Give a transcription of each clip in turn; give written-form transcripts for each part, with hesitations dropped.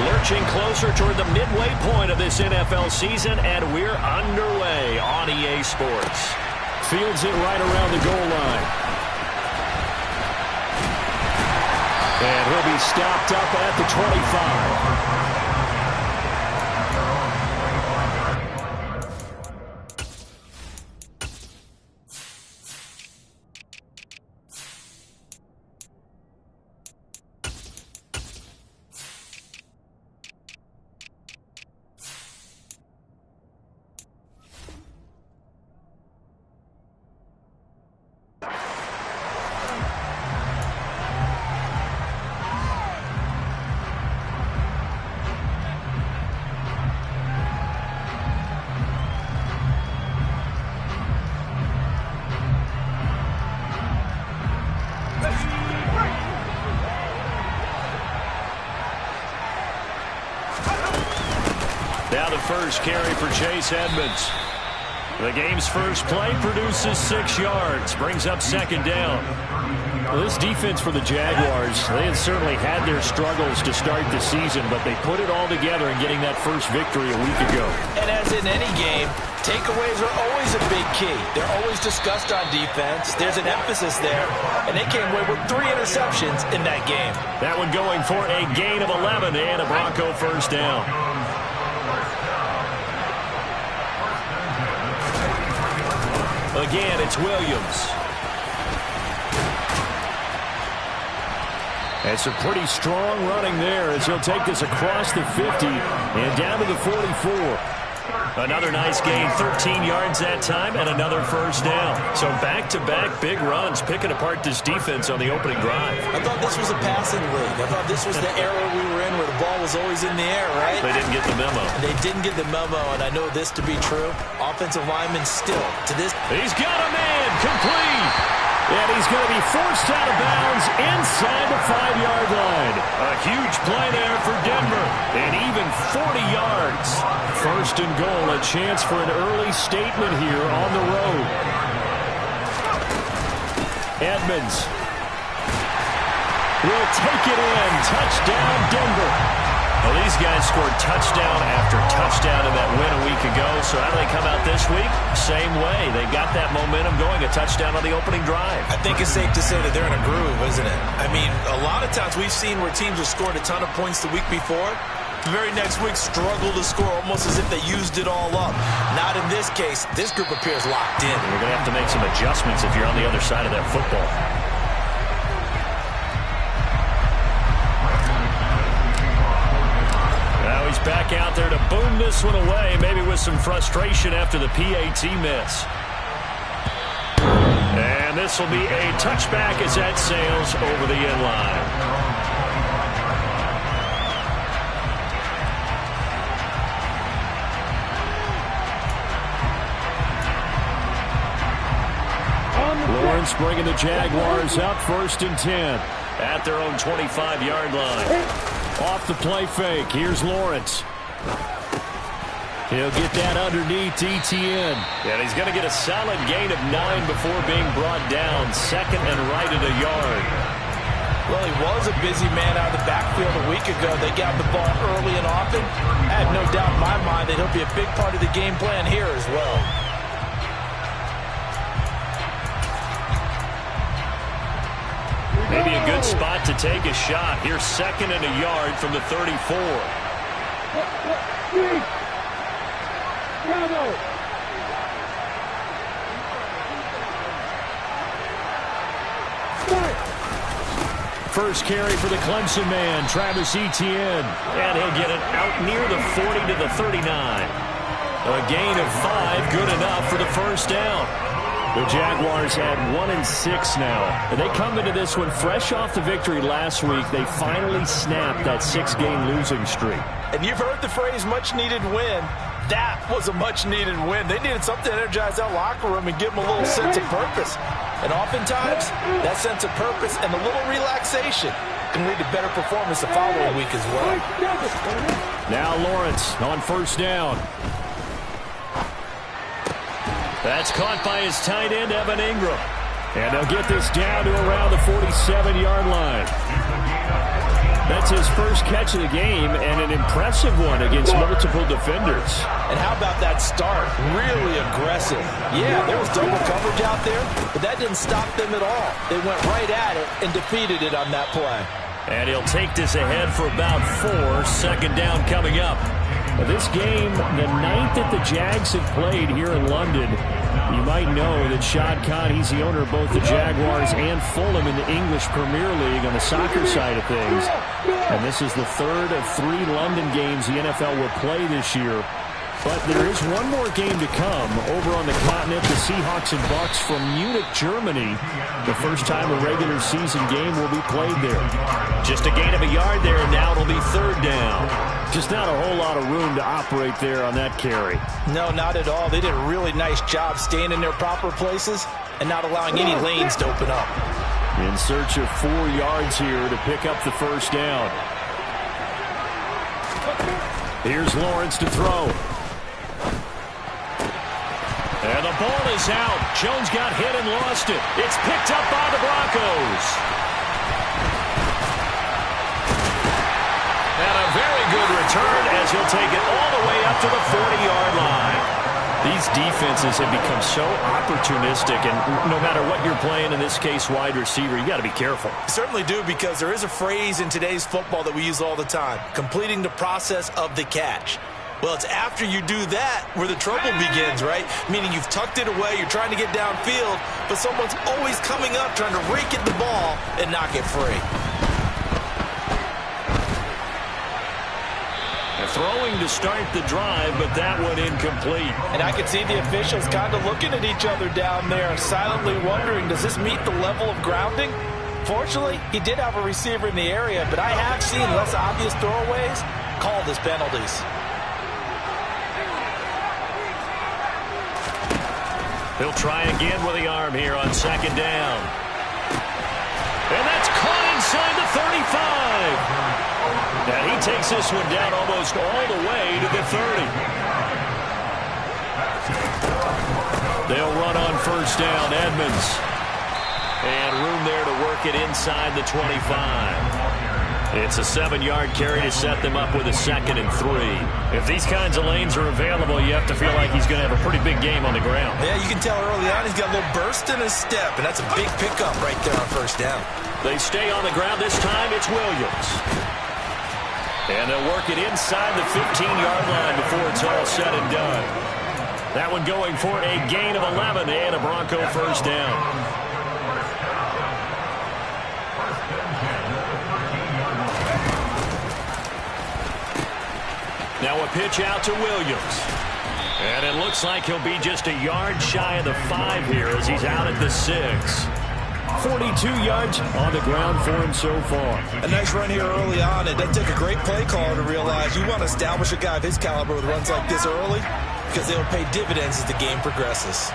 Lurching closer toward the midway point of this NFL season, and we're underway on EA Sports. Fields it right around the goal line. And he'll be stopped up at the 25. Now the first carry for Chase Edmonds. The game's first play produces 6 yards, brings up second down. Well, this defense for the Jaguars, they had certainly had their struggles to start the season, but they put it all together in getting that first victory a week ago. And as in any game, takeaways are always a big key. They're always discussed on defense. There's an emphasis there, and they came away with 3 interceptions in that game. That one going for a gain of 11 and a Bronco first down. Again, it's Williams. And some pretty strong running there as he'll take this across the 50 and down to the 44. Another nice gain, 13 yards that time, and another first down. So back-to-back big runs, picking apart this defense on the opening drive. I thought this was a passing league. I thought this was the era we were in where the ball was always in the air, right? They didn't get the memo. They didn't get the memo, and I know this to be true. Offensive linemen still, to this. He's got a man, complete. And he's going to be forced out of bounds inside the 5-yard line. A huge play there for Denver, and even 40 yards. First and goal, a chance for an early statement here on the road. Edmonds will take it in. Touchdown, Denver. Well, these guys scored touchdown after touchdown in that win a week ago, so how do they come out this week? Same way. They got that momentum going, a touchdown on the opening drive. I think it's safe to say that they're in a groove, isn't it? I mean, a lot of times we've seen where teams have scored a ton of points the week before. The very next week struggle to score almost as if they used it all up. Not in this case. This group appears locked in. You're going to have to make some adjustments if you're on the other side of that football. Now he's back out there to boom this one away, maybe with some frustration after the PAT miss. And this will be a touchback as that sails over the end line. Lawrence bringing the Jaguars up 1st and 10. At their own 25-yard line. Off the play fake. Here's Lawrence. He'll get that underneath Etienne. And he's going to get a solid gain of 9 before being brought down. Second and right at a yard. Well, he was a busy man out of the backfield a week ago. They got the ball early and often. I have no doubt in my mind that he'll be a big part of the game plan here as well. Maybe a good spot to take a shot. Here's second and a yard from the 34. First carry for the Clemson man, Travis Etienne. And he'll get it out near the 40 to the 39. A gain of 5, good enough for the first down. The Jaguars had 1-6 now. And they come into this one fresh off the victory last week. They finally snapped that 6-game losing streak. And you've heard the phrase much-needed win. That was a much-needed win. They needed something to energize that locker room and give them a little sense of purpose. And oftentimes, that sense of purpose and a little relaxation can lead to better performance the following week as well. Now Lawrence on first down. That's caught by his tight end, Evan Ingram. And they'll get this down to around the 47-yard line. That's his first catch of the game, and an impressive one against multiple defenders. And how about that start? Really aggressive. Yeah, there was double coverage out there, but that didn't stop them at all. They went right at it and defeated it on that play. And he'll take this ahead for about 4. Second down coming up. This game, the 9th that the Jags have played here in London. You might know that Shad Khan, he's the owner of both the Jaguars and Fulham in the English Premier League on the soccer side of things. And this is the 3rd of 3 London games the NFL will play this year. But there is one more game to come over on the continent. The Seahawks and Bucks from Munich, Germany. The first time a regular season game will be played there. Just a gain of a yard there, and now it'll be 3rd down. Just not a whole lot of room to operate there on that carry. No, not at all. They did a really nice job staying in their proper places and not allowing any lanes to open up. In search of 4 yards here to pick up the first down. Here's Lawrence to throw. And the ball is out. Jones got hit and lost it. It's picked up by the Broncos. And a very good return as he'll take it all the way up to the 40-yard line. These defenses have become so opportunistic, and no matter what you're playing, in this case wide receiver, you got to be careful. Certainly do, because there is a phrase in today's football that we use all the time: completing the process of the catch. Well, it's after you do that where the trouble begins, right? Meaning you've tucked it away, you're trying to get downfield, but someone's always coming up trying to rake at the ball and knock it free. Throwing to start the drive, but that one incomplete. And I could see the officials kind of looking at each other down there, silently wondering, does this meet the level of grounding? Fortunately, he did have a receiver in the area, but I have seen less obvious throwaways called as penalties. He'll try again with the arm here on 2nd down. And that's caught inside the 35. And he takes this one down almost all the way to the 30. They'll run on 1st down, Edmonds. And room there to work it inside the 25. It's a 7-yard carry to set them up with a 2nd and 3. If these kinds of lanes are available, you have to feel like he's going to have a pretty big game on the ground. Yeah, you can tell early on he's got a little burst in his step, and that's a big pickup right there on 1st down. They stay on the ground. This time it's Williams. And they'll work it inside the 15-yard line before it's all said and done. That one going for a gain of 11 and a Bronco 1st down. Now a pitch out to Williams. And it looks like he'll be just a yard shy of the 5 here as he's out at the 6. 42 yards on the ground for him so far. A nice run here early on. It doesn't take a great play caller to realize you want to establish a guy of his caliber with runs like this early, because they'll pay dividends as the game progresses.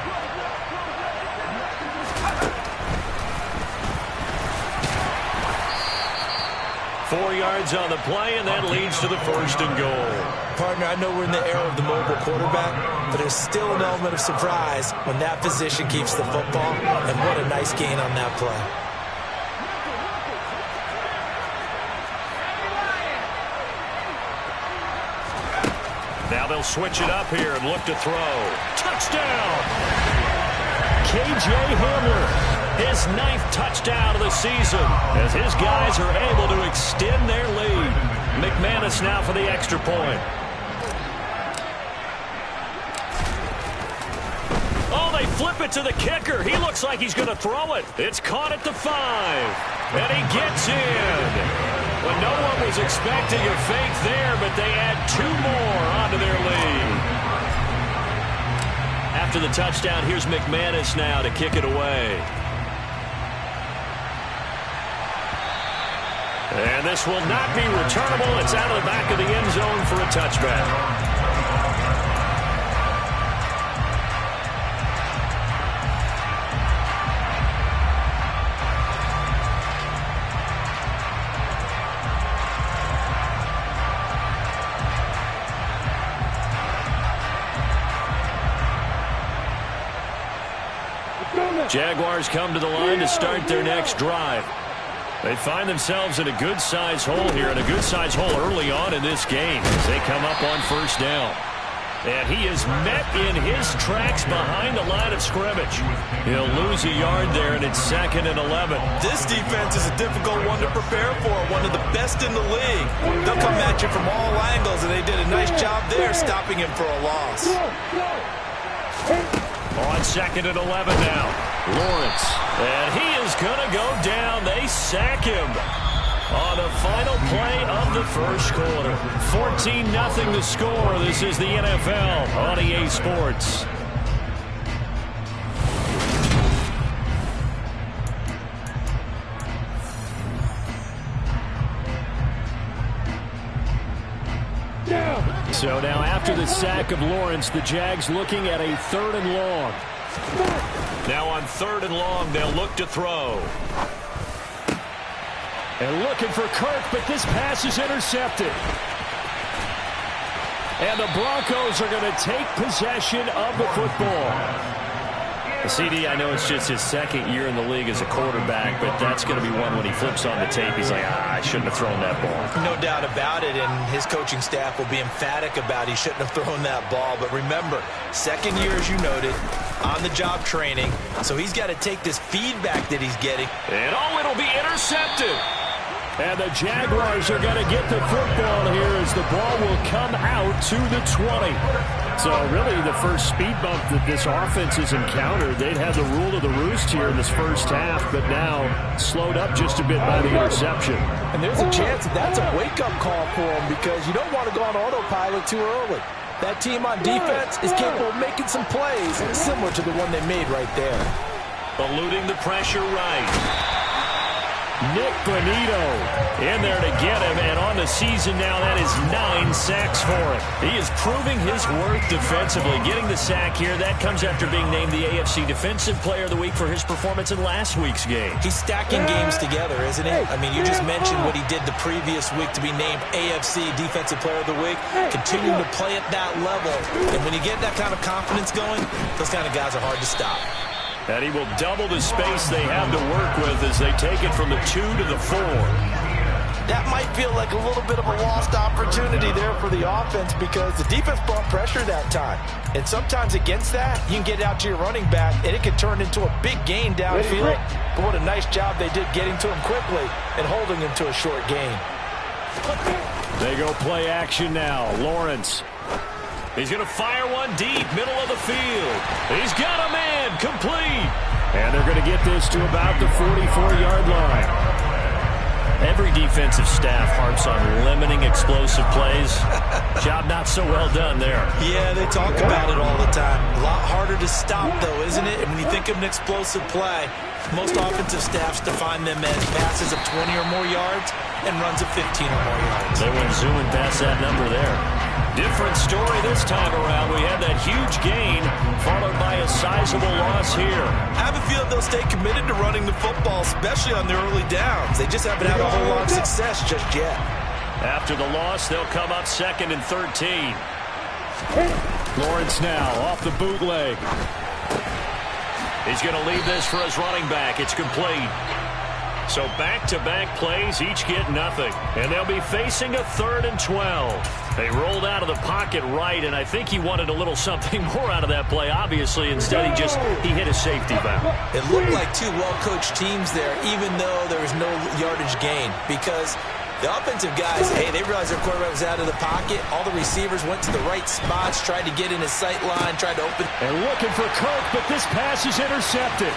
Four yards on the play, and that leads to the 1st and goal. Partner, I know we're in the era of the mobile quarterback, but there's still an element of surprise when that position keeps the football, and what a nice gain on that play. Now they'll switch it up here and look to throw. Touchdown! K.J. Hamler. His 9th touchdown of the season as his guys are able to extend their lead. McManus now for the extra point. Oh, they flip it to the kicker. He looks like he's going to throw it. It's caught at the 5. And he gets in. Well, no one was expecting a fake there, but they add 2 more onto their lead. After the touchdown, here's McManus now to kick it away. And this will not be returnable. It's out of the back of the end zone for a touchback. Jaguars come to the line to start their next drive. They find themselves in a good-sized hole here, and a good-sized hole early on in this game as they come up on first down. And he is met in his tracks behind the line of scrimmage. He'll lose a yard there, and it's 2nd and 11. This defense is a difficult one to prepare for, one of the best in the league. They'll come at you from all angles, and they did a nice job there stopping him for a loss. On 2nd and 11 now, Lawrence. And he is going to go down. They sack him on the final play of the first quarter. 14-0 the score. This is the NFL on EA Sports. So now after the sack of Lawrence, the Jags looking at a 3rd and long. Now on 3rd and long, they'll look to throw. And looking for Kirk, but this pass is intercepted. And the Broncos are going to take possession of the football. CD, I know it's just his 2nd year in the league as a quarterback, but that's going to be one when he flips on the tape. He's like, I shouldn't have thrown that ball. No doubt about it, and his coaching staff will be emphatic about he shouldn't have thrown that ball. But remember, 2nd year, as you noted, on-the-job training, so he's got to take this feedback that he's getting. And it'll be intercepted. And the Jaguars are going to get the football here as the ball will come out to the 20. So really the first speed bump that this offense has encountered, they'd have the rule of the roost here in this first half, but now slowed up just a bit by the interception. And there's a chance that that's a wake-up call for him because you don't want to go on autopilot too early. That team on defense is capable of making some plays similar to the one they made right there. Eluding the pressure right. Nick Bonito in there to get him, and on the season now, that is 9 sacks for him. He is proving his worth defensively. Getting the sack here, that comes after being named the AFC Defensive Player of the Week for his performance in last week's game. He's stacking games together, isn't he? I mean, you just mentioned what he did the previous week to be named AFC Defensive Player of the Week, continuing to play at that level. And when you get that kind of confidence going, those kind of guys are hard to stop. And he will double the space they have to work with as they take it from the 2 to the 4. That might feel like a little bit of a lost opportunity there for the offense because the defense brought pressure that time. And sometimes against that, you can get out to your running back, and it can turn into a big gain downfield. But what a nice job they did getting to him quickly and holding him to a short gain. They go play action now. Lawrence. He's going to fire one deep, middle of the field. He's got a man, complete. And they're going to get this to about the 44-yard line. Every defensive staff harps on limiting explosive plays. Job not so well done there. Yeah, they talk about it all the time. A lot harder to stop, though, isn't it? And when you think of an explosive play, most offensive staffs define them as passes of 20 or more yards and runs of 15 or more yards. They went zooming past that number there. Different story this time around. We had that huge gain followed by a sizable loss here. I have a feeling they'll stay committed to running the football, especially on their early downs. They just haven't had a whole lot of success just yet. After the loss, they'll come up 2nd and 13. Lawrence now off the bootleg. He's going to leave this for his running back. It's complete. So back-to-back plays, each get nothing. And they'll be facing a 3rd and 12. They rolled out of the pocket right, and I think he wanted a little something more out of that play, obviously. Instead, he hit a safety valve. It looked like two well-coached teams there, even though there was no yardage gain. Because the offensive guys, hey, they realized their quarterback was out of the pocket. All the receivers went to the right spots, tried to get in his sight line, tried to open. And looking for Kirk, but this pass is intercepted.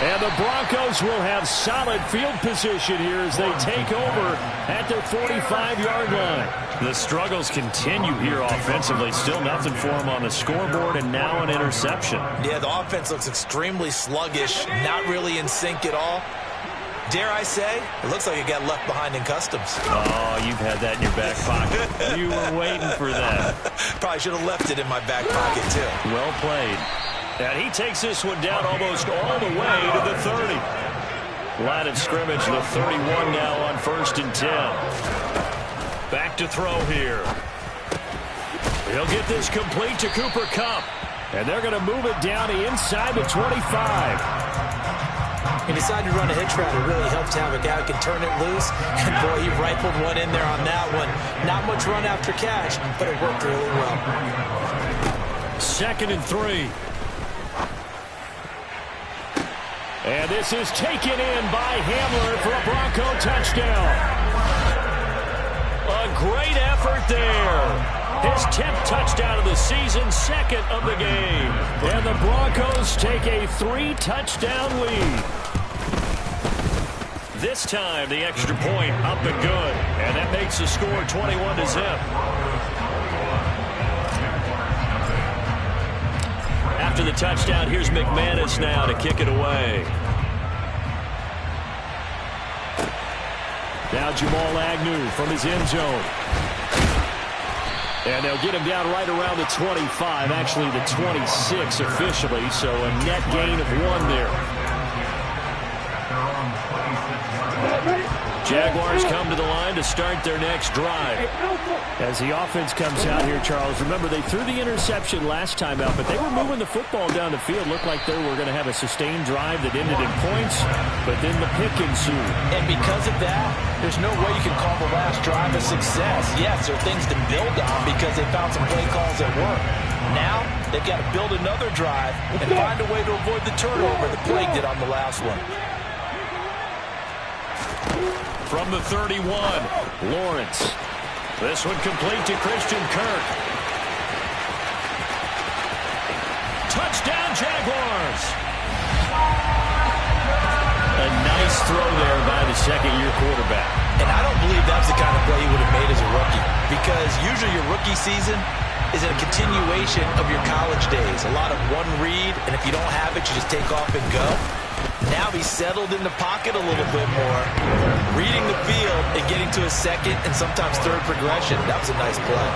And the Broncos will have solid field position here as they take over at their 45-yard line. The struggles continue here offensively. Still nothing for them on the scoreboard, and now an interception. Yeah, the offense looks extremely sluggish, not really in sync at all. Dare I say, it looks like it got left behind in customs. Oh, you've had that in your back pocket. You were waiting for that. Probably should have left it in my back pocket, too. Well played. And he takes this one down almost all the way to the 30. Line of scrimmage, the 31 now on 1st and 10. Back to throw here. He'll get this complete to Cooper Kupp. And they're going to move it down to inside the 25. He decided to run a hitch route. It really helps to have a guy who can turn it loose. And, boy, he rifled one in there on that one. Not much run after catch, but it worked really well. 2nd and 3. And this is taken in by Hamler for a Bronco touchdown. A great effort there. His 10th touchdown of the season, 2nd of the game. And the Broncos take a 3-touchdown lead. This time, the extra point up and good. And that makes the score 21-0. After the touchdown, here's McManus now to kick it away. Now Jamal Agnew from his end zone. And they'll get him down right around the 25, actually the 26 officially, so a net gain of 1 there. Jaguars come to the line to start their next drive. As the offense comes out here, Charles, remember they threw the interception last time out, but they were moving the football down the field. Looked like they were going to have a sustained drive that ended in points, but then the pick ensued. And because of that, there's no way you can call the last drive a success. Yes, there are things to build on because they found some play calls that work. Now, they've got to build another drive and find a way to avoid the turnover that plagued it on the last one. From the 31, Lawrence. This one complete to Christian Kirk. Touchdown, Jaguars! A nice throw there by the second-year quarterback. And I don't believe that's the kind of play he would have made as a rookie, because usually your rookie season is a continuation of your college days. A lot of one read, and if you don't have it, you just take off and go. Now he's settled in the pocket a little bit more, reading the field and getting to a second and sometimes third progression. That was a nice play.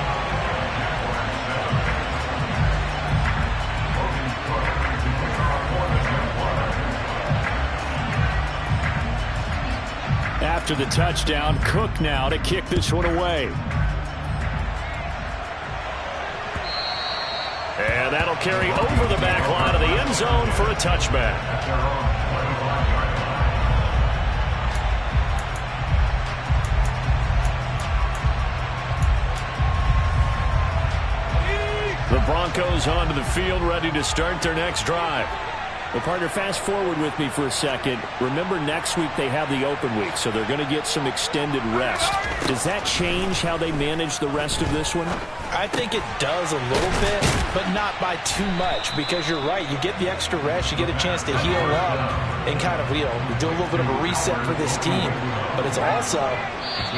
After the touchdown, Cook now to kick this one away. And that'll carry over the back line of the end zone for a touchback. The Broncos onto the field, ready to start their next drive. Well, partner, fast forward with me for a second. Remember, next week they have the open week, so they're going to get some extended rest. Does that change how they manage the rest of this one? I think it does a little bit, but not by too much, because you're right. You get the extra rest, you get a chance to heal up and kind of, do a little bit of a reset for this team. But it's also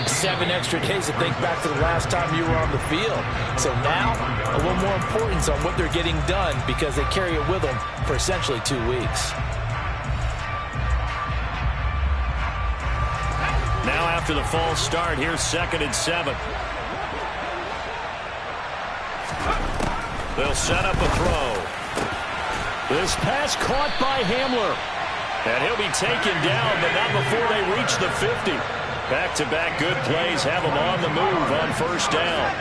7 extra days to think back to the last time you were on the field. So now, a little more importance on what they're getting done because they carry it with them for essentially 2 weeks. Now after the false start, here's 2nd and 7. They'll set up a throw. This pass caught by Hamler. And he'll be taken down, but not before they reach the 50. Back-to-back good plays have them on the move on first down.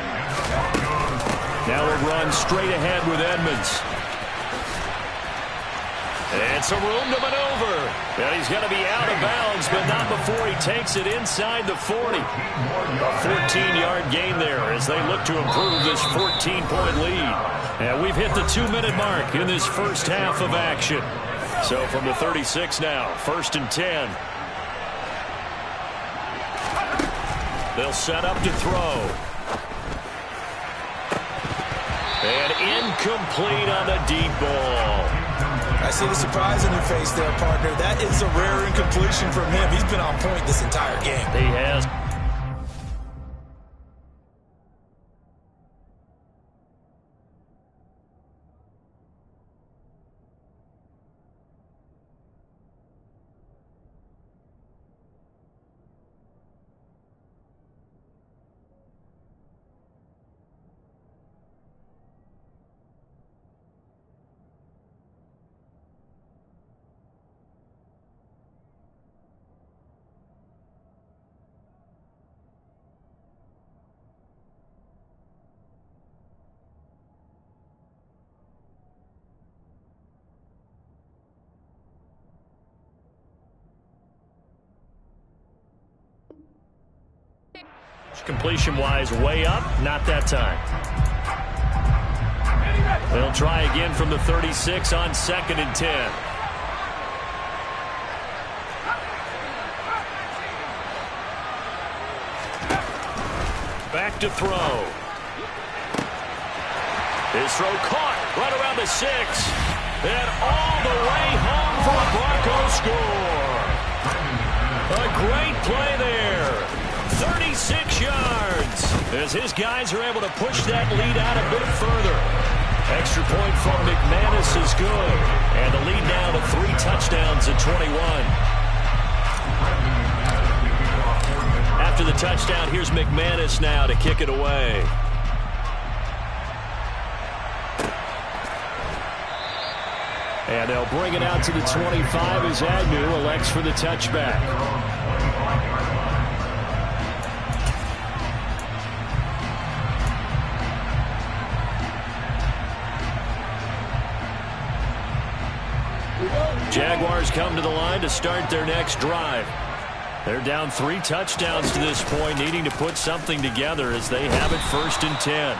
Now we'll run straight ahead with Edmonds. And some room to maneuver. And he's going to be out of bounds, but not before he takes it inside the 40. A 14-yard gain there as they look to improve this 14-point lead. And we've hit the 2-minute mark in this first half of action. So from the 36 now, 1st and 10. They'll set up to throw. And incomplete on the deep ball. I see the surprise in your face there, partner. That is a rare incompletion from him. He's been on point this entire game. He has. Completion-wise, way up. Not that time. They'll try again from the 36 on 2nd and 10. Back to throw. His throw caught right around the 6. And all the way home for a Broncos score. A great play there. 36 yards. As his guys are able to push that lead out a bit further. Extra point from McManus is good. And the lead now to 3 touchdowns at 21. After the touchdown, here's McManus now to kick it away. And they'll bring it out to the 25 as Agnew elects for the touchback. Jaguars come to the line to start their next drive. They're down 3 touchdowns to this point, needing to put something together as they have it 1st and 10.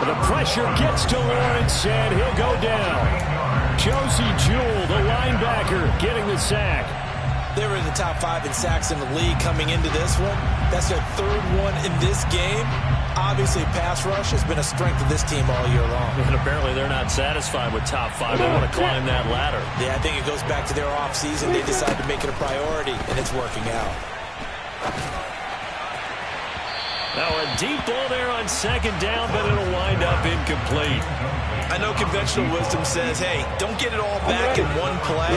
The pressure gets to Lawrence, and he'll go down. Josie Jewell, the linebacker, getting the sack. They were in the top 5 in sacks in the league coming into this one. That's their 3rd one in this game. Obviously, pass rush has been a strength of this team all year long. And apparently they're not satisfied with top 5. They want to climb that ladder. Yeah, I think it goes back to their offseason. They decided to make it a priority, and it's working out. Now a deep ball there on 2nd down, but it'll wind up incomplete. I know conventional wisdom says, hey, don't get it all back in one play.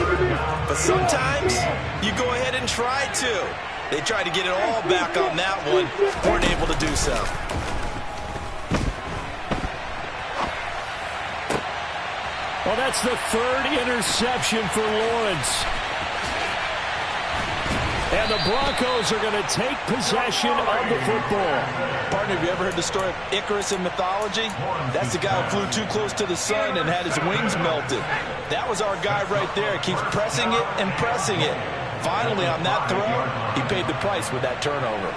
But sometimes you go ahead and try to. They tried to get it all back on that one. Weren't able to do so. Well, that's the 3rd interception for Lawrence. And the Broncos are going to take possession of the football. Partner, have you ever heard the story of Icarus in mythology? That's the guy who flew too close to the sun and had his wings melted. That was our guy right there. Keeps pressing it and pressing it. Finally, on that throw, he paid the price with that turnover.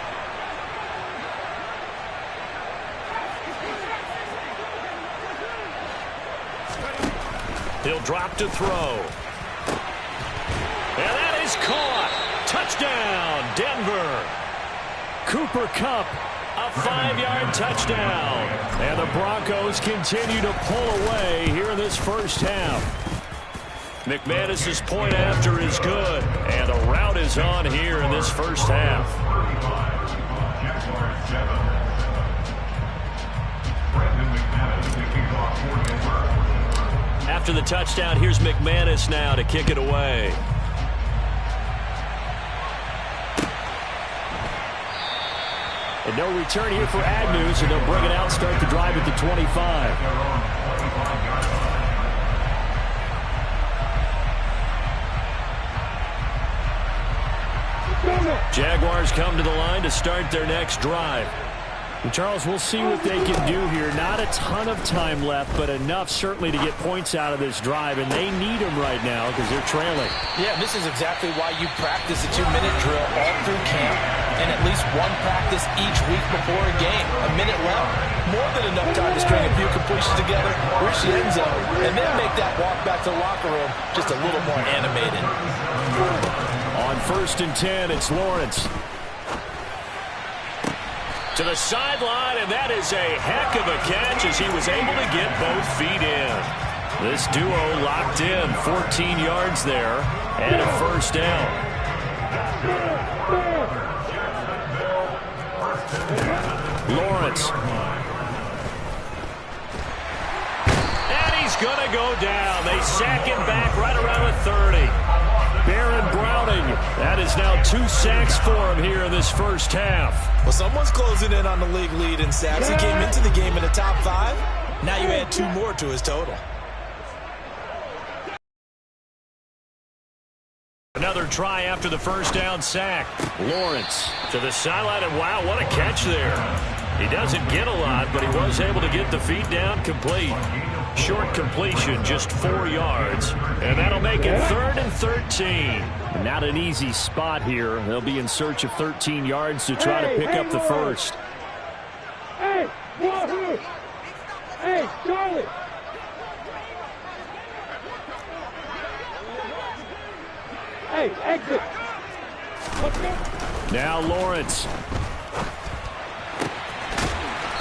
He'll drop to throw. And that is caught. Touchdown, Denver. Cooper Kupp, a 5-yard touchdown. And the Broncos continue to pull away here in this first half. McManus's point after is good. And the route is on here in this first half. After the touchdown, here's McManus now to kick it away. And no return here for Agnew, so they'll bring it out, start the drive at the 25. Jaguars come to the line to start their next drive. And Charles, we'll see what they can do here. Not a ton of time left, but enough certainly to get points out of this drive, and they need them right now because they're trailing. Yeah, this is exactly why you practice a 2-minute drill all through camp and at least one practice each week before a game. A minute left, more than enough time to string a few completions together, reach the end zone, and then make that walk back to the locker room just a little more animated. On 1st and 10, it's Lawrence. To the sideline, and that is a heck of a catch as he was able to get both feet in. This duo locked in, 14 yards there, and a 1st down. Lawrence. And he's going to go down. They sack him back right around the 30. Baron Browning, that is now 2 sacks for him here in this first half. Well, someone's closing in on the league lead in sacks. He came into the game in the top 5. Now you add 2 more to his total. Another try after the 1st down sack. Lawrence to the sideline, and wow, what a catch there. He doesn't get a lot, but he was able to get the feet down complete. Short completion, just 4 yards. And that'll make it 3rd and 13. Not an easy spot here. They'll be in search of 13 yards to try to pick up the first. Hey, Charlie! Hey, exit! Now Lawrence.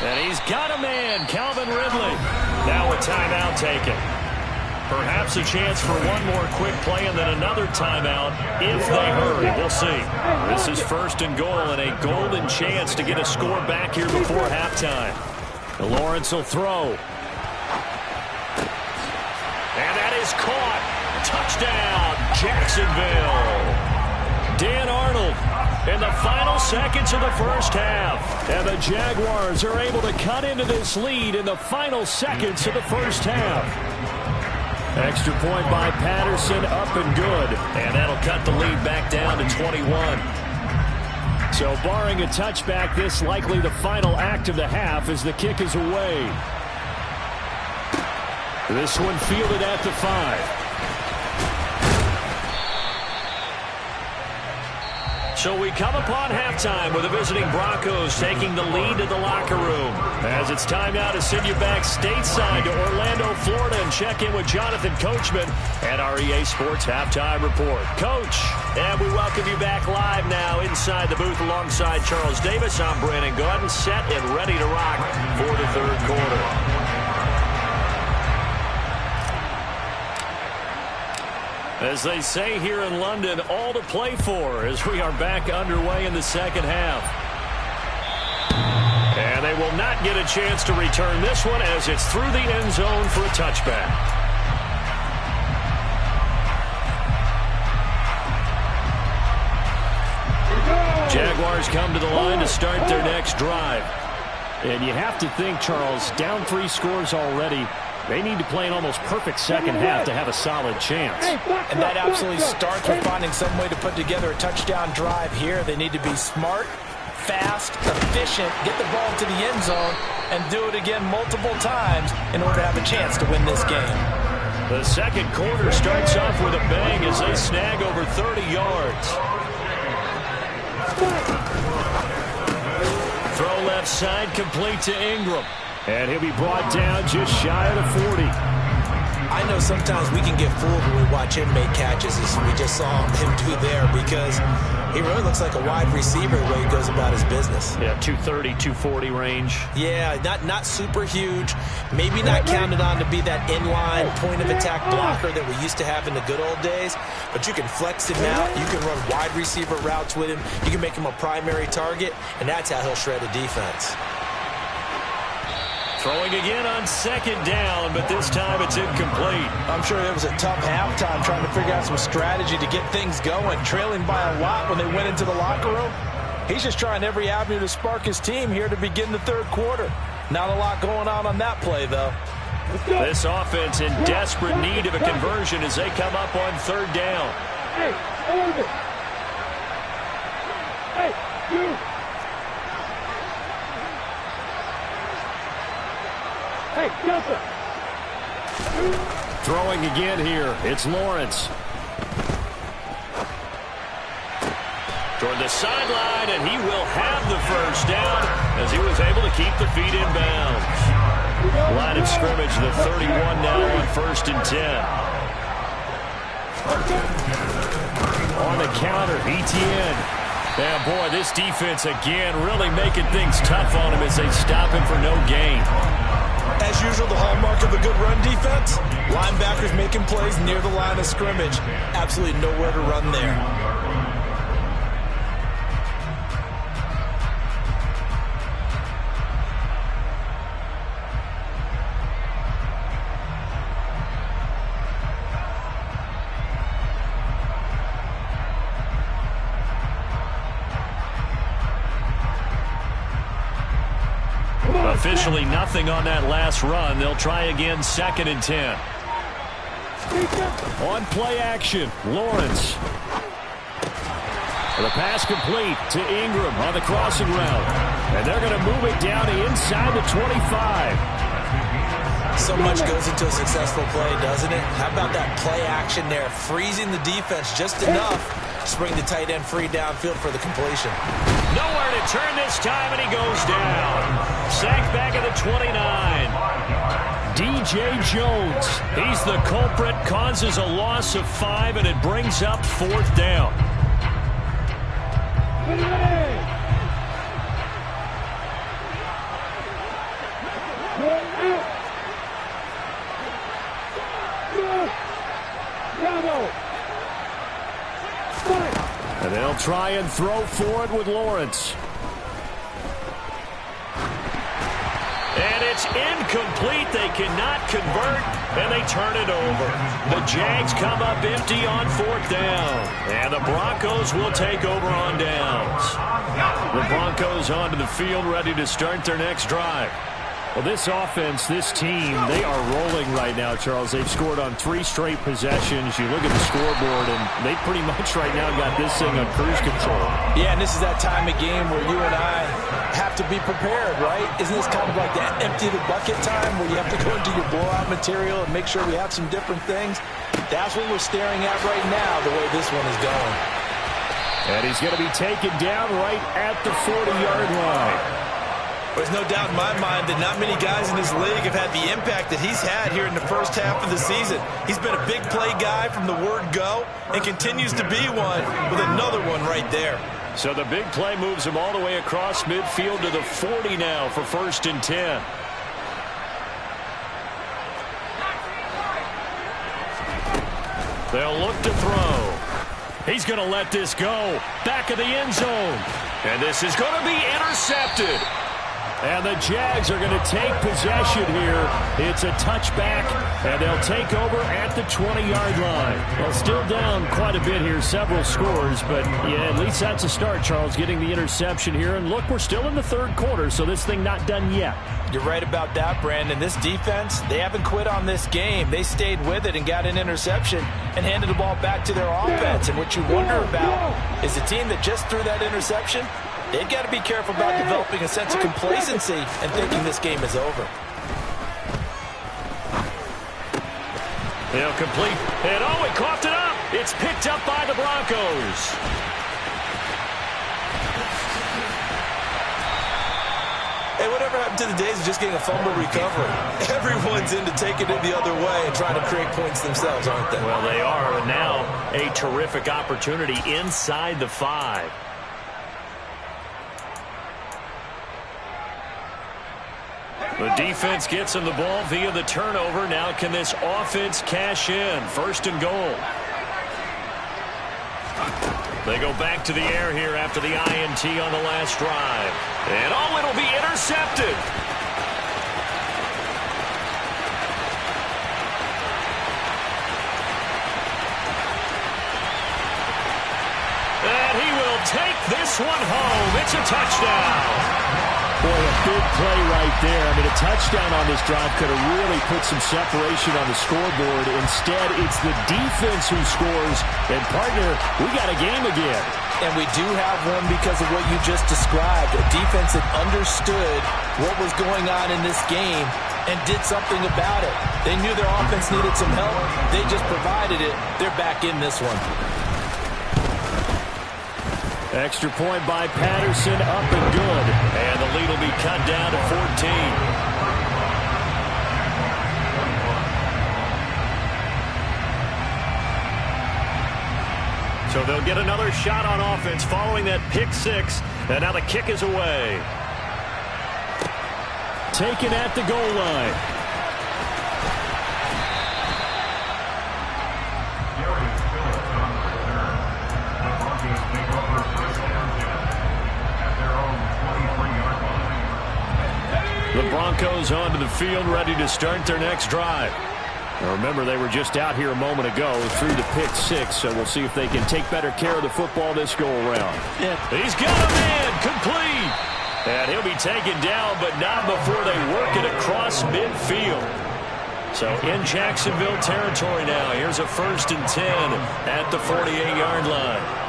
And he's got a man, Calvin Ridley. Now a timeout taken. Perhaps a chance for one more quick play and then another timeout if they hurry. We'll see. This is 1st and goal and a golden chance to get a score back here before halftime. Lawrence will throw. And that is caught. Touchdown, Jacksonville. Dan Arnold in the final seconds of the first half. And the Jaguars are able to cut into this lead in the final seconds of the first half. Extra point by Patterson, up and good. And that'll cut the lead back down to 21. So barring a touchback, this likely the final act of the half as the kick is away. This one fielded at the 5. So we come upon halftime with the visiting Broncos taking the lead to the locker room. As it's time now to send you back stateside to Orlando, Florida, and check in with Jonathan Coachman at our EA Sports Halftime Report. Coach, and we welcome you back live now inside the booth alongside Charles Davis. I'm Brandon Gaudin, set and ready to rock for the third quarter. As they say here in London, all to play for as we are back underway in the second half. And they will not get a chance to return this one as it's through the end zone for a touchback. Jaguars come to the line to start their next drive. And you have to think, Charles, down 3 scores already. They need to play an almost perfect second half to have a solid chance. And that absolutely starts with finding some way to put together a touchdown drive here. They need to be smart, fast, efficient, get the ball to the end zone, and do it again multiple times in order to have a chance to win this game. The second quarter starts off with a bang as they snag over 30 yards. Throw left side, complete to Ingram. And he'll be brought down just shy of the 40. I know sometimes we can get fooled when we watch him make catches as we just saw him do there because he really looks like a wide receiver the way he goes about his business. Yeah, 230, 240 range. Yeah, not super huge. Maybe not counted on to be that inline point of attack blocker that we used to have in the good old days. But you can flex him out. You can run wide receiver routes with him. You can make him a primary target, and that's how he'll shred a defense. Throwing again on second down, but this time it's incomplete. I'm sure it was a tough halftime trying to figure out some strategy to get things going. Trailing by a lot when they went into the locker room. He's just trying every avenue to spark his team here to begin the third quarter. Not a lot going on that play, though. This offense in desperate need of a conversion as they come up on third down. Hey, hold it. Hey, you. Hey, Delta. Throwing again here. It's Lawrence. Toward the sideline, and he will have the first down as he was able to keep the feet in bounds. Line of scrimmage, the 31 now on 1st and 10. On the counter, ETN. And boy, this defense again really making things tough on him as they stop him for no gain. As usual, the hallmark of a good run defense, linebackers making plays near the line of scrimmage. Absolutely nowhere to run there. Officially nothing on that last run. They'll try again, 2nd and 10. On play action, Lawrence. The pass complete to Ingram on the crossing route. And they're going to move it down to inside the 25. So much goes into a successful play, doesn't it? How about that play action there, freezing the defense just enough Just bring the tight end free downfield for the completion. Nowhere to turn this time, and he goes down. Sacked back at the 29. DJ Jones, he's the culprit, causes a loss of 5, and it brings up 4th down. And they'll try and throw for it with Lawrence. And it's incomplete. They cannot convert, and they turn it over. The Jags come up empty on 4th down, and the Broncos will take over on downs. The Broncos onto the field, ready to start their next drive. Well, this offense, this team, they are rolling right now, Charles. They've scored on 3 straight possessions. You look at the scoreboard, and they pretty much right now got this thing on cruise control. Yeah, and this is that time of game where you and I have to be prepared, right? Isn't this kind of like that empty the bucket time where you have to go into your blowout material and make sure we have some different things? That's what we're staring at right now, the way this one is going. And he's going to be taken down right at the 40-yard line. There's no doubt in my mind that not many guys in this league have had the impact that he's had here in the first half of the season. He's been a big play guy from the word go and continues to be one with another one right there. So the big play moves him all the way across midfield to the 40 now for 1st and 10. They'll look to throw. He's going to let this go. Back of the end zone. And this is going to be intercepted. And the Jags are going to take possession here. It's a touchback, and they'll take over at the 20-yard line. Well, still down quite a bit here, several scores, but yeah, at least that's a start, Charles, getting the interception here. And look, we're still in the 3rd quarter, so this thing not done yet. You're right about that, Brandon. This defense, they haven't quit on this game. They stayed with it and got an interception and handed the ball back to their offense. And what you wonder about is a team that just threw that interception, they've got to be careful about developing a sense of complacency and thinking this game is over. They'll complete. And he coughed it up. It's picked up by the Broncos. Hey, whatever happened to the days of just getting a fumble recovery? Everyone's into taking it the other way and trying to create points themselves, aren't they? Well, they are. And now a terrific opportunity inside the 5. The defense gets him the ball via the turnover. Now can this offense cash in? 1st and goal. They go back to the air here after the INT on the last drive. And it'll be intercepted. And he will take this one home. It's a touchdown. Boy, a big play right there. I mean, a touchdown on this drive could have really put some separation on the scoreboard. Instead, it's the defense who scores. And, partner, we got a game again. And we do have one because of what you just described. A defense that understood what was going on in this game and did something about it. They knew their offense needed some help. They just provided it. They're back in this one. Extra point by Patterson, up and good. And the lead will be cut down to 14. So they'll get another shot on offense following that pick 6. And now the kick is away. Taken at the goal line. The Broncos onto the field, ready to start their next drive. Now remember, they were just out here a moment ago through the pick 6, so we'll see if they can take better care of the football this go-around. Yeah. He's got a man, complete. And he'll be taken down, but not before they work it across midfield. So in Jacksonville territory now. Here's a 1st and 10 at the 48-yard line.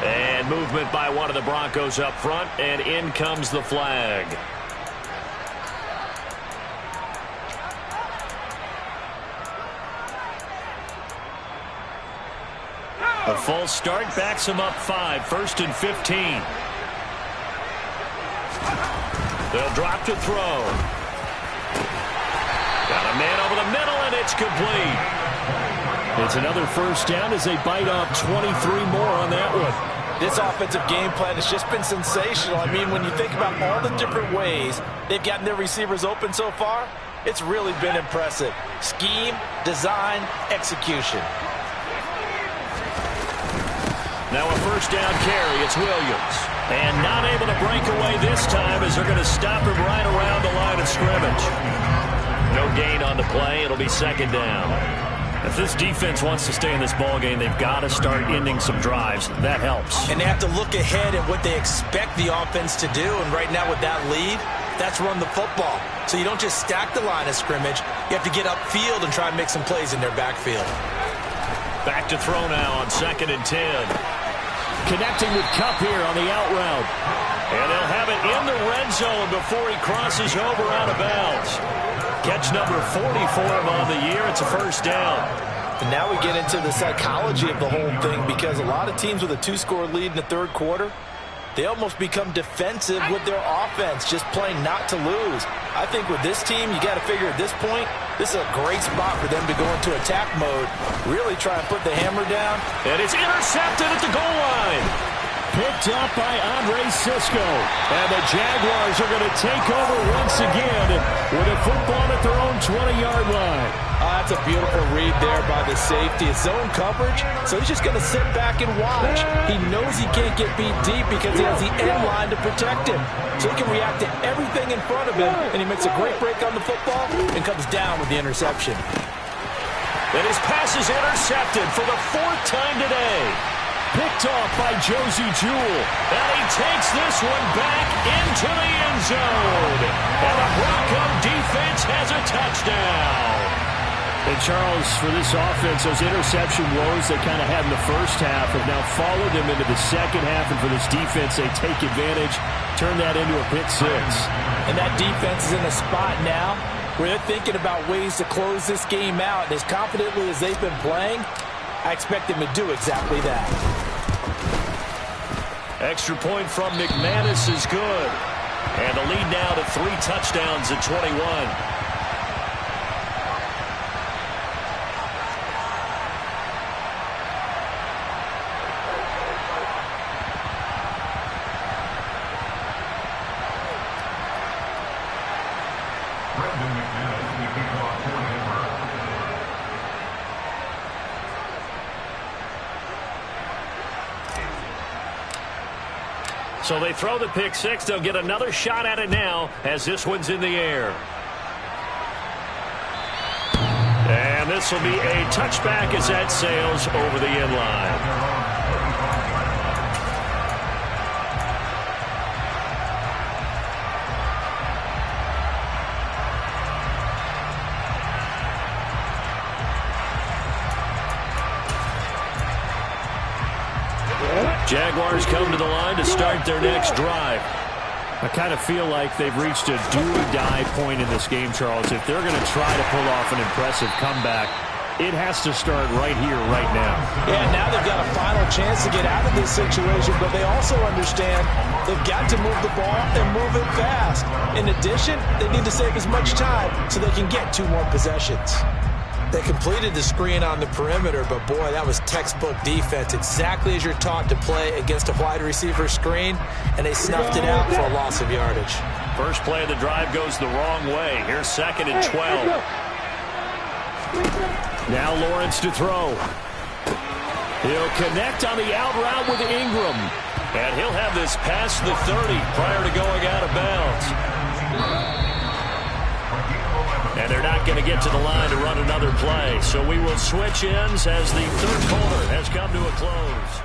And movement by one of the Broncos up front, and in comes the flag. A false start backs him up 5, 1st and 15. They'll drop to throw. Got a man over the middle, and it's complete. It's another first down as they bite off 23 more on that one. This offensive game plan has just been sensational. I mean, when you think about all the different ways they've gotten their receivers open so far, it's really been impressive. Scheme, design, execution. Now a first down carry. It's Williams. And not able to break away this time as they're going to stop him right around the line of scrimmage. No gain on the play. It'll be 2nd down. If this defense wants to stay in this ballgame, they've got to start ending some drives. That helps. And they have to look ahead at what they expect the offense to do. And right now with that lead, that's run the football. So you don't just stack the line of scrimmage. You have to get upfield and try and make some plays in their backfield. Back to throw now on 2nd and 10. Connecting with Kupp here on the out route. And they'll have it in the red zone before he crosses over out of bounds. Catch number 40 for him on the year. It's a first down. And now we get into the psychology of the whole thing, because a lot of teams with a 2-score lead in the 3rd quarter, they almost become defensive with their offense, just playing not to lose. I think with this team, you got to figure at this point, this is a great spot for them to go into attack mode, really try and put the hammer down. And it's intercepted at the goal line. Picked up by Andre Sisco. And the Jaguars are going to take over once again with a football at their own 20-yard line. That's a beautiful read there by the safety. It's zone coverage, so he's just going to sit back and watch. He knows he can't get beat deep because he has the end line to protect him. So he can react to everything in front of him, and he makes a great break on the football and comes down with the interception. And his pass is intercepted for the 4th time today. Picked off by Josie Jewell. And he takes this one back into the end zone. And the Bronco defense has a touchdown. And Charles, for this offense, those interception woes they kind of had in the first half have now followed them into the second half. And for this defense, they take advantage, turn that into a pick 6. And that defense is in a spot now where they're thinking about ways to close this game out. And as confidently as they've been playing, I expect them to do exactly that. Extra point from McManus is good. And the lead now to 3 touchdowns at 21. So they throw the pick 6. They'll get another shot at it now as this one's in the air. And this will be a touchback as that sails over the end line. Jaguars come to the line to start their next drive. I kind of feel like they've reached a do-or-die point in this game, Charles. If they're going to try to pull off an impressive comeback, it has to start right here, right now. Yeah, now they've got a final chance to get out of this situation, but they also understand they've got to move the ball and move it fast. In addition, they need to save as much time so they can get 2 more possessions. They completed the screen on the perimeter, but boy, that was textbook defense, exactly as you're taught to play against a wide receiver screen, and they snuffed it out for a loss of yardage. First play of the drive goes the wrong way. Here's 2nd and 12. Now Lawrence to throw. He'll connect on the out route with Ingram. And he'll have this past the 30 prior to going out of bounds. And they're not going to get to the line to run another play. So we will switch ends as the 3rd quarter has come to a close.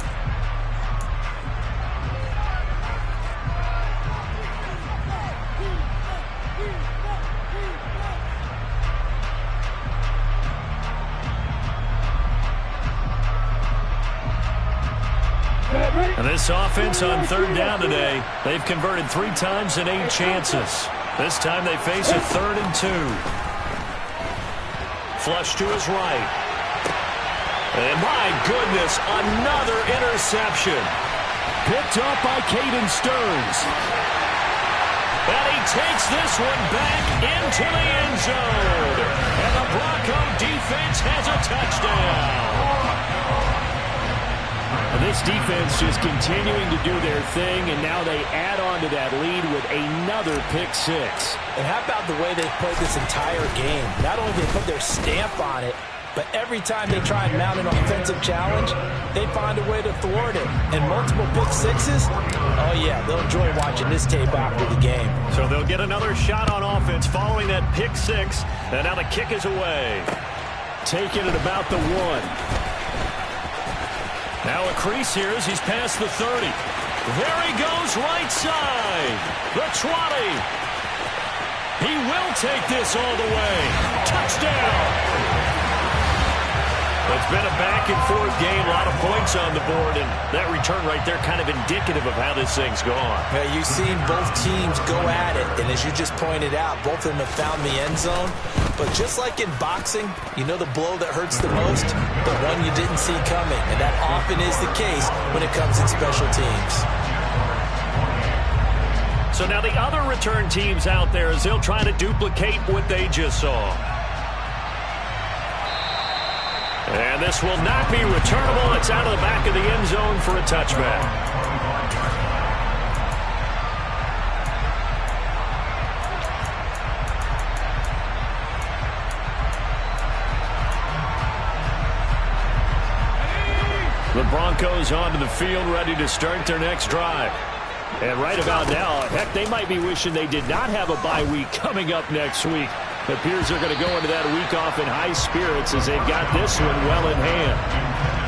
And this offense on 3rd down today, they've converted 3 times in 8 chances. This time they face a 3rd and 2. Flush to his right. And my goodness, another interception. Picked up by Caden Stearns. And he takes this one back into the end zone. And the Bronco defense has a touchdown. This defense just continuing to do their thing, and now they add on to that lead with another pick six. And how about the way they played this entire game? Not only did they put their stamp on it, but every time they try and mount an offensive challenge, they find a way to thwart it. And multiple pick sixes, oh yeah, they'll enjoy watching this tape after the game. So they'll get another shot on offense following that pick six, and now the kick is away. Taking it about the 1. Now a crease here as he's past the 30. There he goes, right side. The 20. He will take this all the way. Touchdown. It's been a back-and-forth game, a lot of points on the board, and that return right there kind of indicative of how this thing's gone. Yeah, you've seen both teams go at it, and as you just pointed out, both of them have found the end zone. But just like in boxing, you know the blow that hurts the most? The one you didn't see coming, and that often is the case when it comes in special teams. So now the other return teams out there as they'll try to duplicate what they just saw. And this will not be returnable. It's out of the back of the end zone for a touchback. The Broncos onto the field, ready to start their next drive. And right about now, heck, they might be wishing they did not have a bye week coming up next week. It appears they're going to go into that week off in high spirits as they've got this one well in hand.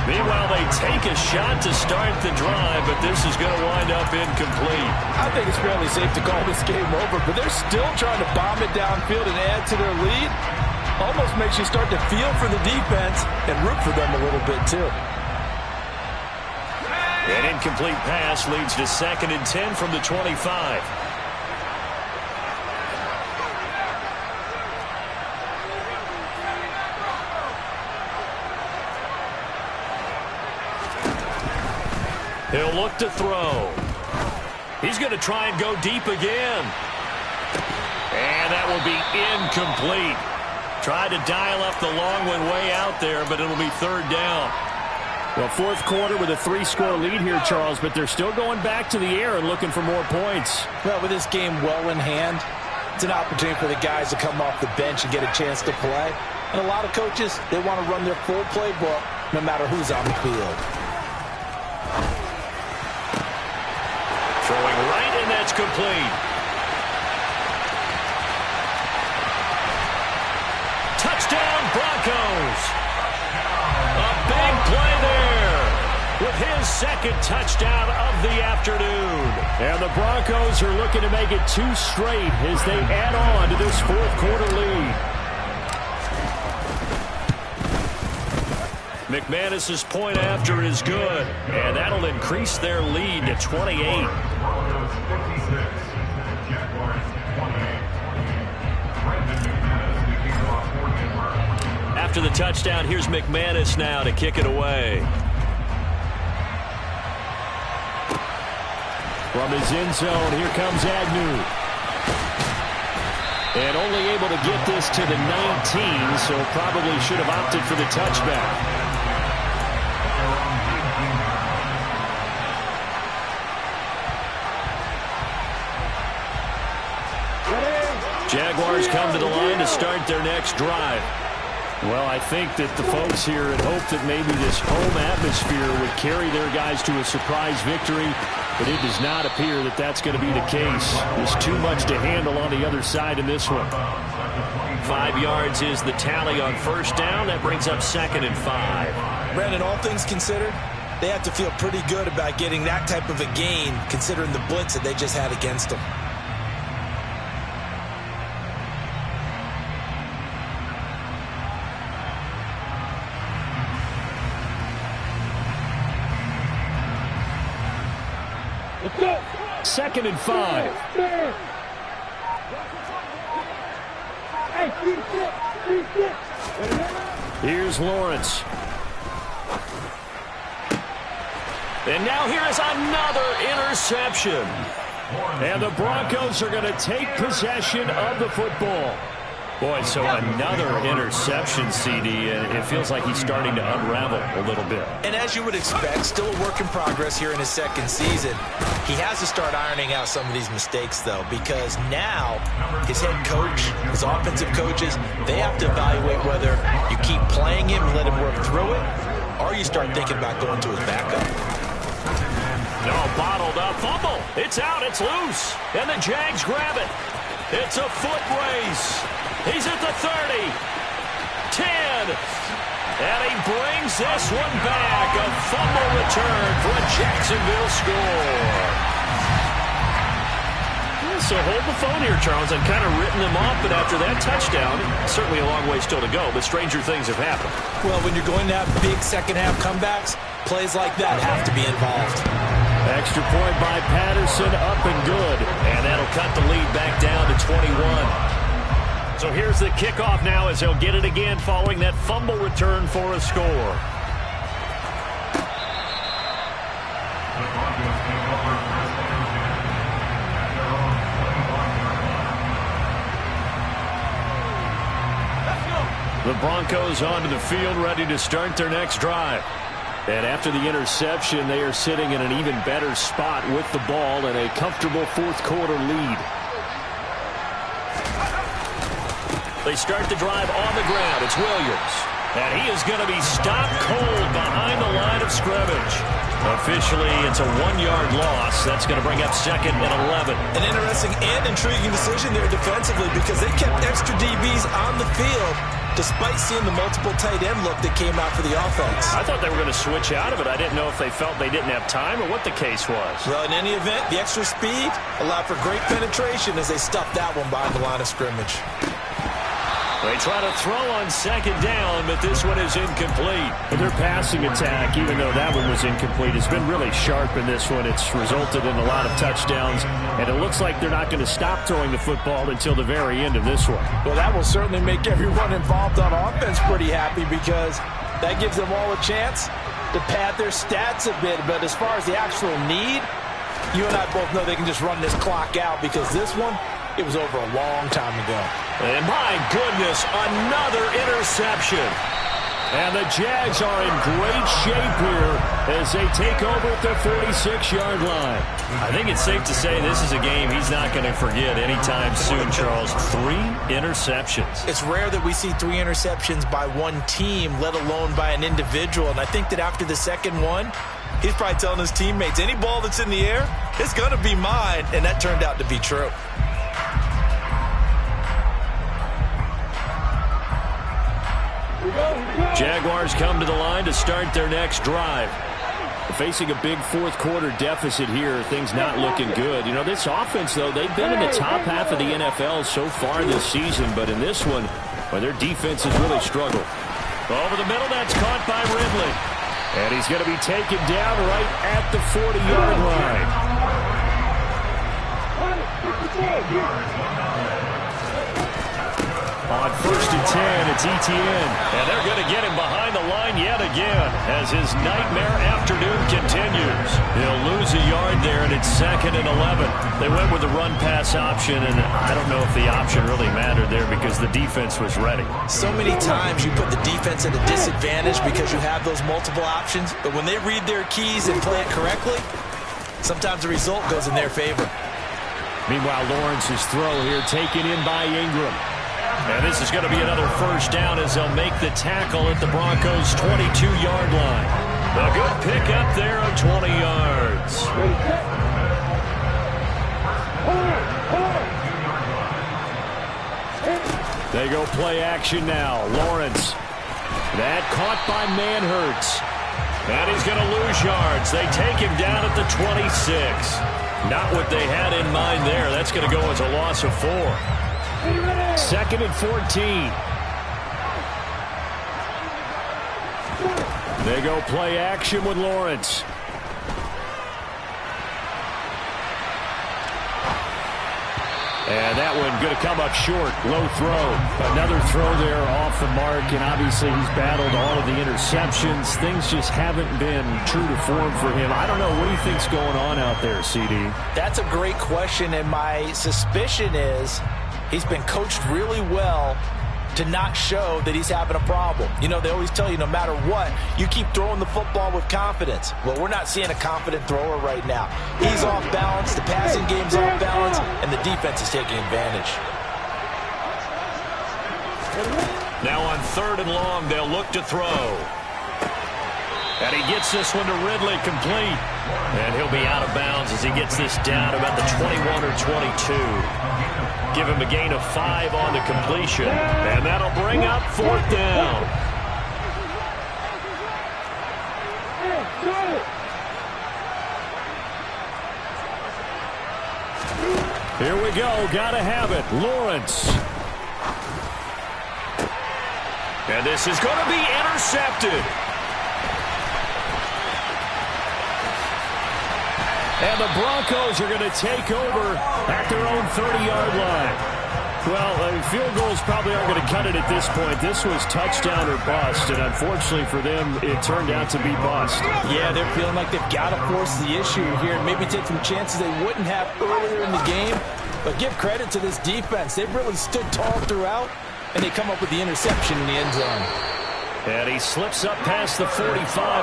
Meanwhile, they take a shot to start the drive, but this is going to wind up incomplete. I think it's fairly safe to call this game over, but they're still trying to bomb it downfield and add to their lead. Almost makes you start to feel for the defense and root for them a little bit, too. An incomplete pass leads to 2nd and 10 from the 25. He'll look to throw. He's going to try and go deep again. And that will be incomplete. Tried to dial up the long one way out there, but it'll be 3rd down. Well, 4th quarter with a 3-score lead here, Charles, but they're still going back to the air and looking for more points. Well, with this game well in hand, it's an opportunity for the guys to come off the bench and get a chance to play. And a lot of coaches, they want to run their full playbook no matter who's on the field. Throwing right, and that's complete. Touchdown, Broncos. A big play there with his 2nd touchdown of the afternoon. And the Broncos are looking to make it 2 straight as they add on to this 4th quarter lead. McManus's point after is good, and that'll increase their lead to 28. After the touchdown, here's McManus now to kick it away. From his end zone, here comes Agnew. And only able to get this to the 19, so probably should have opted for the touchback. Jaguars come to the line to start their next drive. Well, I think that the folks here had hoped that maybe this home atmosphere would carry their guys to a surprise victory, but it does not appear that that's going to be the case. There's too much to handle on the other side in this one. 5 yards is the tally on 1st down. That brings up 2nd and 5. Brandon, all things considered, they have to feel pretty good about getting that type of a gain, considering the blitz that they just had against them. Let's go. 2nd and 5. Hey, 3-6. Here's Lawrence. And now here is another interception. And the Broncos are going to take possession of the football. Boy, so another interception, CD, and it feels like he's starting to unravel a little bit. And as you would expect, still a work in progress here in his second season. He has to start ironing out some of these mistakes, though, because now his head coach, his offensive coaches, they have to evaluate whether you keep playing him and let him work through it, or you start thinking about going to his backup. No, bottled up fumble. It's out, it's loose. And the Jags grab it. It's a foot race. He's at the 30, 10, and he brings this one back. A fumble return for a Jacksonville score. So hold the phone here, Charles. I've kind of written them off, but after that touchdown, certainly a long way still to go, but stranger things have happened. Well, when you're going to have big second-half comebacks, plays like that have to be involved. Extra point by Patterson, up and good. And that'll cut the lead back down to 21. So here's the kickoff now as he'll get it again following that fumble return for a score. The Broncos onto the field ready to start their next drive. And after the interception, they are sitting in an even better spot with the ball and a comfortable fourth quarter lead. They start the drive on the ground. It's Williams. And he is going to be stopped cold behind the line of scrimmage. Officially, it's a 1-yard loss. That's going to bring up second and 11. An interesting and intriguing decision there defensively because they kept extra DBs on the field despite seeing the multiple tight end look that came out for the offense. I thought they were going to switch out of it. I didn't know if they felt they didn't have time or what the case was. Well, in any event, the extra speed allowed for great penetration as they stuffed that one behind the line of scrimmage. They try to throw on second down, but this one is incomplete. And their passing attack, even though that one was incomplete, has been really sharp in this one. It's resulted in a lot of touchdowns, and it looks like they're not going to stop throwing the football until the very end of this one. Well, that will certainly make everyone involved on offense pretty happy because that gives them all a chance to pad their stats a bit. But as far as the actual need, you and I both know they can just run this clock out because this one, it was over a long time ago. And my goodness, another interception. And the Jags are in great shape here as they take over at their 46-yard line. I think it's safe to say this is a game he's not going to forget anytime soon, Charles. 3 interceptions. It's rare that we see 3 interceptions by one team, let alone by an individual. And I think that after the second one, he's probably telling his teammates, any ball that's in the air, it's going to be mine. And that turned out to be true. Jaguars come to the line to start their next drive. Facing a big fourth quarter deficit here, things not looking good. You know, this offense, though, they've been in the top half of the NFL so far this season, but in this one, well, their defense has really struggled. Over the middle, that's caught by Ridley. And he's going to be taken down right at the 40-yard line. On 1st and 10, it's Etienne. And they're going to get him behind the line yet again as his nightmare afternoon continues. He'll lose a yard there, and it's 2nd and 11. They went with the run-pass option, and I don't know if the option really mattered there because the defense was ready. So many times you put the defense at a disadvantage because you have those multiple options, but when they read their keys and play it correctly, sometimes the result goes in their favor. Meanwhile, Lawrence's throw here taken in by Ingram. And this is going to be another first down as they'll make the tackle at the Broncos' 22-yard line. A good pickup there of 20 yards. They go play action now. Lawrence. That caught by Manhurts. And he's going to lose yards. They take him down at the 26. Not what they had in mind there. That's going to go as a loss of 4. 2nd and 14. They go play action with Lawrence. And that one going to come up short. Low throw. Another throw there off the mark. And obviously he's battled all of the interceptions. Things just haven't been true to form for him. I don't know. What do you think's going on out there, CD? That's a great question. And my suspicion is he's been coached really well to not show that he's having a problem. You know, they always tell you no matter what, you keep throwing the football with confidence. Well, we're not seeing a confident thrower right now. He's off balance, the passing game's off balance, and the defense is taking advantage. Now on 3rd and long, they'll look to throw. And he gets this one to Ridley complete. And he'll be out of bounds as he gets this down about the 21 or 22. Give him a gain of 5 on the completion. And that'll bring up 4th down. Here we go. Gotta have it. Lawrence. And this is going to be intercepted. And the Broncos are going to take over at their own 30-yard line. Well, field goals probably aren't going to cut it at this point. This was touchdown or bust, and unfortunately for them, it turned out to be bust. Yeah, they're feeling like they've got to force the issue here and maybe take some chances they wouldn't have earlier in the game. But give credit to this defense. They've really stood tall throughout, and they come up with the interception in the end zone. And he slips up past the 45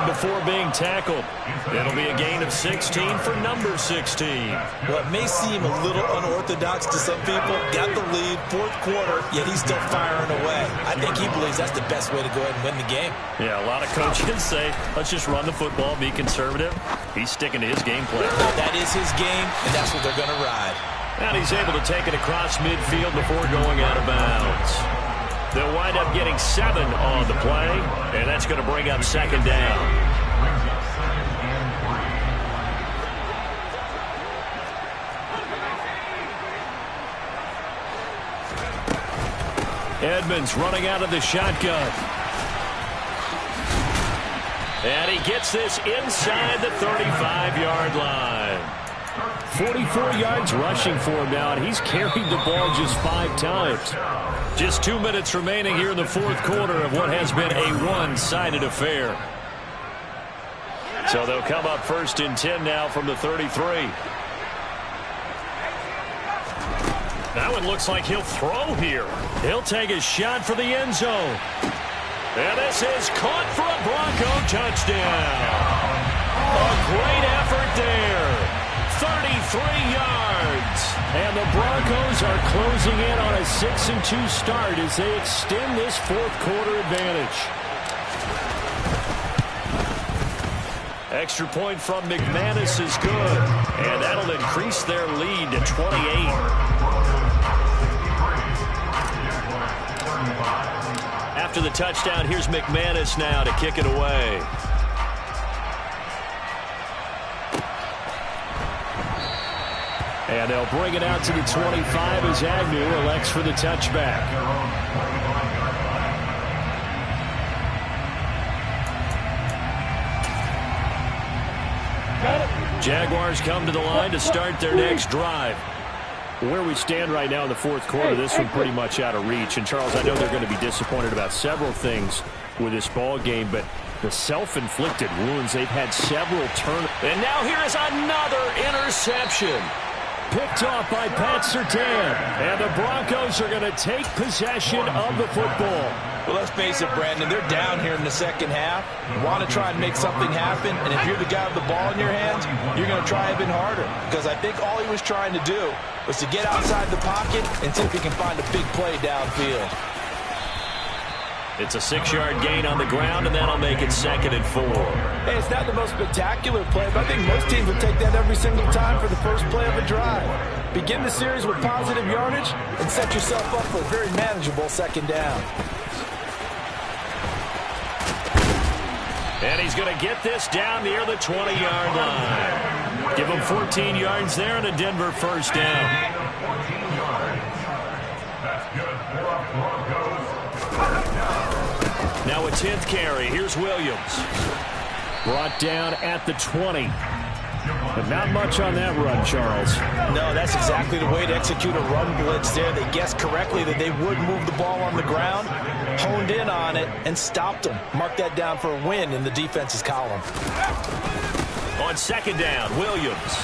before being tackled. It'll be a gain of 16 for number 16. Well, it may seem a little unorthodox to some people. Got the lead, 4th quarter, yet he's still firing away. I think he believes that's the best way to go ahead and win the game. Yeah, a lot of coaches say, let's just run the football, be conservative. He's sticking to his game plan. That is his game, and that's what they're going to ride. And he's able to take it across midfield before going out of bounds. They'll wind up getting 7 on the play, and that's going to bring up 2nd down. Edmonds running out of the shotgun. And he gets this inside the 35-yard line. 44 yards rushing for him now, and he's carried the ball just 5 times. Just 2 minutes remaining here in the 4th quarter of what has been a one-sided affair. So they'll come up 1st and 10 now from the 33. That one looks like he'll throw here. He'll take a shot for the end zone. And this is caught for a Bronco touchdown. A great effort there. 33 yards. And the Broncos are closing in on a 6-2 start as they extend this 4th quarter advantage. Extra point from McManus is good. And that'll increase their lead to 28. After the touchdown, here's McManus now to kick it away. And they'll bring it out to the 25 as Agnew elects for the touchback. Jaguars come to the line to start their next drive. Where we stand right now in the 4th quarter, this one pretty much out of reach. And, Charles, I know they're going to be disappointed about several things with this ball game, but the self-inflicted wounds, they've had several turnovers. And now here is another interception. Picked off by Pat Surtain. And the Broncos are going to take possession of the football. Well, let's face it, Brandon, they're down here in the 2nd half. You want to try and make something happen, and if you're the guy with the ball in your hands, you're going to try even harder. Because I think all he was trying to do was to get outside the pocket and see if he can find a big play downfield. It's a 6-yard gain on the ground, and that'll make it 2nd and 4. Hey, it's not the most spectacular play, but I think most teams would take that every single time for the first play of a drive. Begin the series with positive yardage and set yourself up for a very manageable 2nd down. And he's going to get this down near the 20-yard line. Give him 14 yards there and a Denver 1st down. Now a 10th carry. Here's Williams. Brought down at the 20. But not much on that run, Charles. No, that's exactly the way to execute a run blitz there. They guessed correctly that they would move the ball on the ground, honed in on it, and stopped them. Mark that down for a win in the defense's column. On second down, Williams.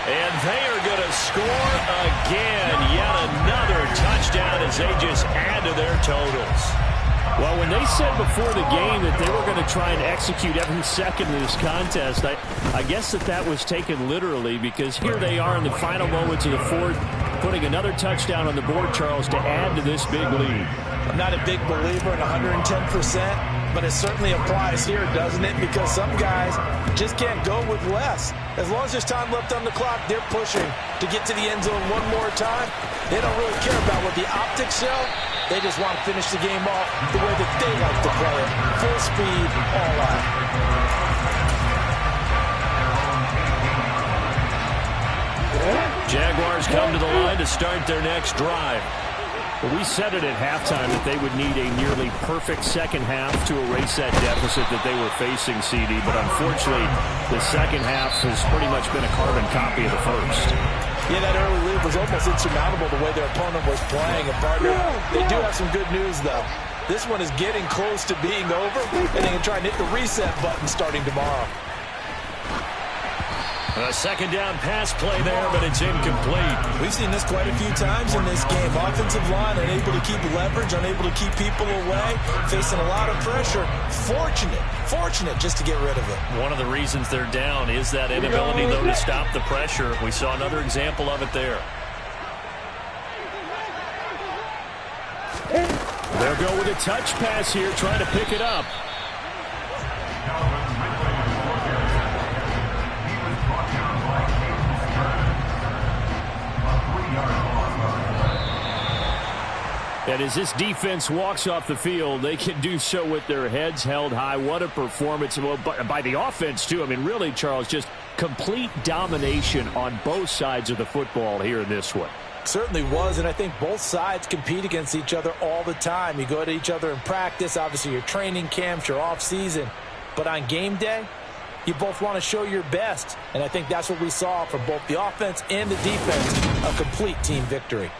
And they are going to score again. Yet another touchdown as they just add to their totals. Well, when they said before the game that they were going to try and execute every second of this contest, I guess that was taken literally, because here they are in the final moments of the fourth, putting another touchdown on the board, Charles, to add to this big lead. I'm not a big believer in 110%, but it certainly applies here, doesn't it? Because some guys just can't go with less. As long as there's time left on the clock, they're pushing to get to the end zone one more time. They don't really care about what the optics show. They just want to finish the game off the way that they like to play it. Full speed, all out. Jaguars come to the line to start their next drive. Well, we said it at halftime that they would need a nearly perfect second half to erase that deficit that they were facing, CD. But unfortunately, the second half has pretty much been a carbon copy of the first. Yeah, that early lead was almost insurmountable the way their opponent was playing. And, partner, they do have some good news, though. This one is getting close to being over, and they can try and hit the reset button starting tomorrow. A second down pass play there, but it's incomplete. We've seen this quite a few times in this game. Offensive line unable to keep leverage, unable to keep people away, facing a lot of pressure. Fortunate just to get rid of it. One of the reasons they're down is that inability, though, to stop the pressure. We saw another example of it there. They'll go with a touch pass here, trying to pick it up. And as this defense walks off the field, they can do so with their heads held high. What a performance by the offense, too. I mean, really, Charles, just complete domination on both sides of the football here in this one. Certainly was, and I think both sides compete against each other all the time. You go to each other in practice, obviously your training camps, your off-season. But on game day, you both want to show your best. And I think that's what we saw from both the offense and the defense, a complete team victory.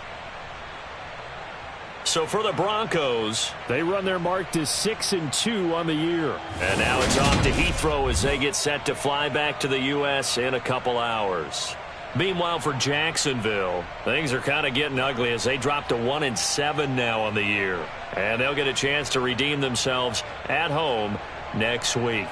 So for the Broncos, they run their mark to 6-2 on the year. And now it's off to Heathrow as they get set to fly back to the U.S. in a couple hours. Meanwhile, for Jacksonville, things are kind of getting ugly as they drop to 1-7 now on the year. And they'll get a chance to redeem themselves at home next week.